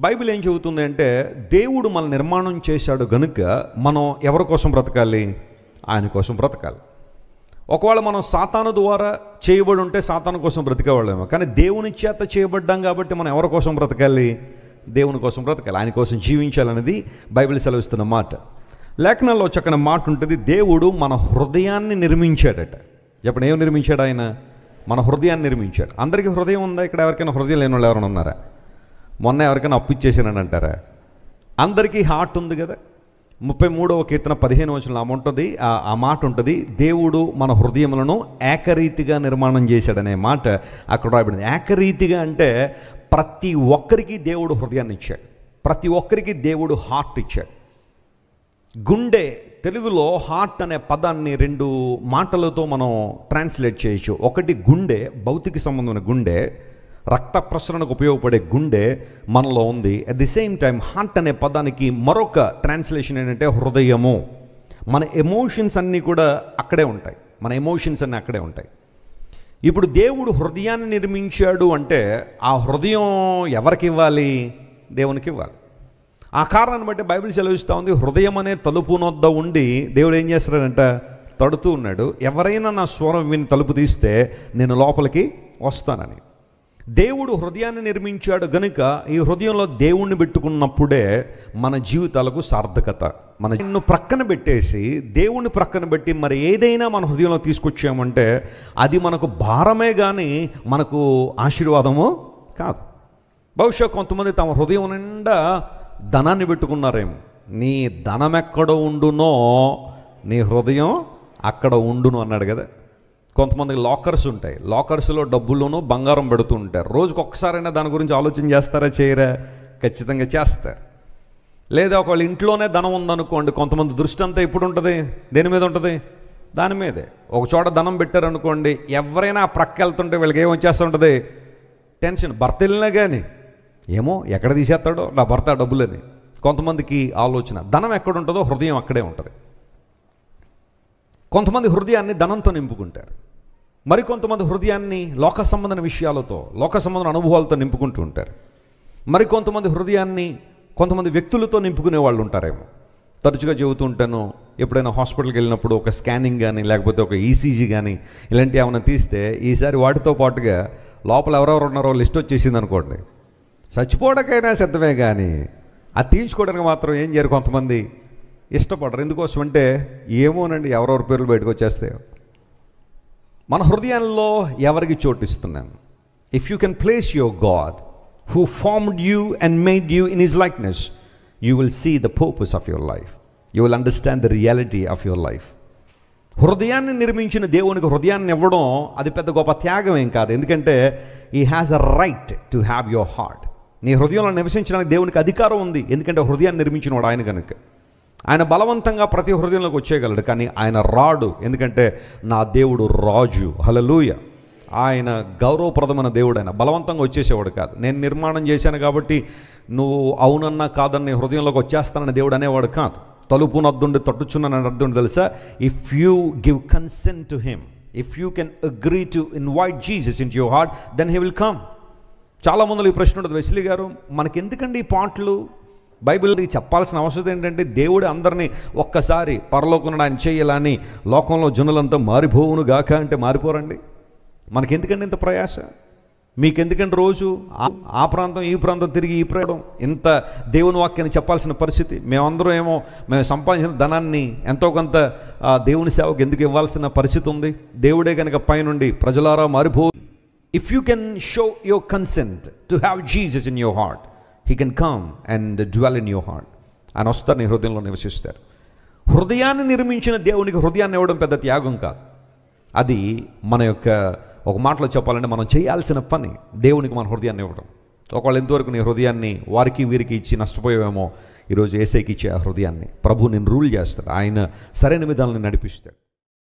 Bible ఏం చెబుతుంది అంటే దేవుడు మన నిర్మాణం చేశాడు గనుక మనం ఎవరి కోసం బ్రతకాలి? ఆయన కోసం బ్రతకాలి. ఒకవేళ మనం సాతాను ద్వారా చేయబడి ఉంటే సాతాను కోసం బ్రతికేవాళ్ళేమో, కానీ దేవుని చేత చేయబడ్డాం కాబట్టి మనం ఎవరి కోసం బ్రతకాలి? దేవుని కోసం బ్రతకాలి, ఆయన కోసం జీవించాలనేది బైబిల్ సెలవిస్తున్న మాట. లేఖనాల్లో చక్కని మాట ఉంటుంది, దేవుడు మన హృదయాన్ని నిర్మించాడట. చెప్పండి, ఏం నిర్మించాడు? ఆయన మన హృదయాన్ని నిర్మించాడు. అందరికీ హృదయం ఉందా? ఇక్కడ ఎవరికైనా హృదయం లేని వాళ్ళు ఎవరైనా ఉన్నారా? మొన్న ఎవరికైనా అప్పు ఇచ్చేసానని అంటారా? అందరికీ హార్ట్ ఉంది కదా. 33వ కీర్తన 15వ వచనంలో ఉంటుంది, ఆ మాట ఉంటుంది, దేవుడు మన హృదయములను ఏకరీతిగా నిర్మాణం చేశాడనే మాట అక్కడ రాయబడింది. ఏకరీతిగా అంటే ప్రతి ఒక్కరికి దేవుడు హృదయాన్ని ఇచ్చాడు, ప్రతి ఒక్కరికి దేవుడు హార్ట్ ఇచ్చాడు. గుండె, తెలుగులో హార్ట్ అనే పదాన్ని 2 మాటలతో మనం ట్రాన్స్లేట్ చేయొచ్చు. ఒకటి గుండె, భౌతిక సంబంధమైన గుండె, రక్త ప్రసరణకు ఉపయోగపడే గుండె మనలో ఉంది. At the same time heart అనే పదానికి మరొక ట్రాన్స్లేషన్ ఏంటంటే హృదయము. మన ఎమోషన్స్ అన్నీ కూడా అక్కడే ఉంటాయి, మన ఎమోషన్స్ అన్నీ అక్కడే ఉంటాయి. ఇప్పుడు దేవుడు హృదయాన్ని నిర్మించాడు అంటే ఆ హృదయం ఎవరికి ఇవ్వాలి? దేవునికి ఇవ్వాలి. ఆ కారణాన్ని బట్టి బైబిల్ సెలవిస్తూ ఉంది, హృదయం అనే తలుపు నొద్ద ఉండి దేవుడు ఏం చేస్తాడంట? తడుతూ ఉన్నాడు. ఎవరైనా నా స్వరం విని తలుపు తీస్తే నేను లోపలికి వస్తానని. దేవుడు హృదయాన్ని నిర్మించాడు గనుక ఈ హృదయంలో దేవుణ్ణి పెట్టుకున్నప్పుడే మన జీవితాలకు సార్థకత. మన ప్రక్కన పెట్టేసి దేవుణ్ణి ప్రక్కన పెట్టి మరి ఏదైనా మన హృదయంలో తీసుకొచ్చామంటే అది మనకు భారమే కానీ మనకు ఆశీర్వాదము కాదు. బహుశా కొంతమంది తమ హృదయం నిండా ధనాన్ని పెట్టుకున్నారేమో. నీ ధనం ఎక్కడ ఉండునో నీ హృదయం అక్కడ ఉండును అన్నాడు కదా. కొంతమందికి లాకర్స్ ఉంటాయి, లాకర్స్లో డబ్బుల్లోనూ బంగారం పెడుతూ ఉంటారు. రోజుకి ఒక్కసారైనా దాని గురించి ఆలోచన చేస్తారా? చేయరా? ఖచ్చితంగా చేస్తారు. లేదా ఒకవేళ ఇంట్లోనే ధనం ఉందనుకోండి, కొంతమంది దృష్టి అంతా ఎప్పుడు ఉంటుంది? దేని మీద ఉంటుంది? దాని మీదే. ఒక చోట ధనం పెట్టారనుకోండి, ఎవరైనా ఆ ప్రక్క వెళ్తుంటే వీళ్ళకి ఏం వచ్చేస్తుంటుంది? టెన్షన్. భర్త వెళ్ళినా కానీ ఏమో ఎక్కడ తీసేస్తాడో నా భర్త డబ్బులని. కొంతమందికి ఆలోచన. ధనం ఎక్కడ ఉంటుందో హృదయం అక్కడే ఉంటుంది. కొంతమంది హృదయాన్ని ధనంతో నింపుకుంటారు, మరికొంతమంది హృదయాన్ని లోక సంబంధమైన విషయాలతో, లోక సంబంధమైన అనుభవాలతో నింపుకుంటూ ఉంటారు. మరికొంతమంది హృదయాన్ని కొంతమంది వ్యక్తులతో నింపుకునే వాళ్ళు ఉంటారేమో. తరచుగా చెబుతూ ఉంటాను, ఎప్పుడైనా హాస్పిటల్కి వెళ్ళినప్పుడు ఒక స్కానింగ్ కానీ లేకపోతే ఒక ఈసీజీ కానీ ఇలాంటివి ఏమైనా తీస్తే ఈసారి వాటితో పాటుగా లోపల ఎవరెవరు ఉన్నారో లిస్ట్ వచ్చేసింది అనుకోండి, చచ్చిపోవడానికైనా సిద్ధమే కానీ అది తీయించుకోవడానికి మాత్రం ఏం చేయరు కొంతమంది, ఇష్టపడరు. ఎందుకోసం అంటే ఏమోనండి ఎవరెవరి పేర్లు బయటకు వచ్చేస్తాయో. మన హృదయాల్లో ఎవరికి చోటిస్తున్నాను? If you can place your God who formed you and made you in his likeness, you will see the purpose of your life, you will understand the reality of your life. హృదయాన్ని నిర్మించిన దేవునికి హృదయాన్ని ఇవ్వడం అది పెద్ద గొప్ప త్యాగం ఏం కాదు. ఎందుకంటే he has a right to have your heart. నీ హృదయంలో నివసించడానికి దేవునికి అధికారం ఉంది, ఎందుకంటే హృదయాన్ని నిర్మించినవాడు ఆయన కనుక. ఆయన బలవంతంగా ప్రతి హృదయంలోకి వచ్చేయగలడు, కానీ ఆయన రాడు. ఎందుకంటే నా దేవుడు రాజు. హల్లెలూయా. ఆయన గౌరవప్రదమైన దేవుడు. ఆయన బలవంతంగా వచ్చేసేవాడు కాదు. నేను నిర్మాణం చేశాను కాబట్టి నువ్వు అవునన్నా కాదన్న హృదయంలోకి వచ్చేస్తానని దేవుడు అనేవాడు కాదు. తలుపు నద్దుండి తట్టుచున్నానని అర్థం తెలుసా? If you give consent to him, if you can agree to invite Jesus into your heart, then he will come. చాలామందిలో ఈ ప్రశ్న ఉంటుంది, వెస్లీ గారు మనకెందుకండి ఈ పాటలు? బైబిల్కి చెప్పాల్సిన అవసరం ఏంటంటే దేవుడు అందరినీ ఒక్కసారి పరలోకం ఆయన చేయాలని, లోకంలో జనులంతా మారిపోవును గాక అంటే మారిపోరండి. మనకెందుకండి ఇంత ప్రయాస? మీకెందుకంటే రోజు ఆ ప్రాంతం ఈ ప్రాంతం తిరిగి ఈ ప్రయాణం, ఇంత దేవుని వాక్యాన్ని చెప్పాల్సిన పరిస్థితి? మేమందరం ఏమో మేము సంపాదించిన ధనాన్ని ఎంతో కొంత దేవుని సేవకు ఎందుకు ఇవ్వాల్సిన పరిస్థితి ఉంది? దేవుడే కనుక పైనుండి ప్రజలారా మారిపో. If you can show your consent to have Jesus in your heart, he can come and dwell in your heart. ఆయన వస్తారు, నీ హృదయంలో నివసిస్తారు. హృదయాన్ని నిర్మించిన దేవునికి హృదయాన్ని ఇవ్వడం పెద్ద త్యాగం కాదు. అది మన యొక్క, ఒక మాటలో చెప్పాలంటే మనం చేయాల్సిన పని, దేవునికి మన హృదయాన్ని ఇవ్వడం. ఒకవేళ ఎంతవరకు నీ హృదయాన్ని వారికి వీరికి ఇచ్చి నష్టపోయావేమో, ఈరోజు యేసయ్యకి ఇచ్చే ఆ హృదయాన్ని ప్రభు నేను రూల్ చేస్తాడు. ఆయన సరైన విధానాన్ని నడిపిస్తాడు.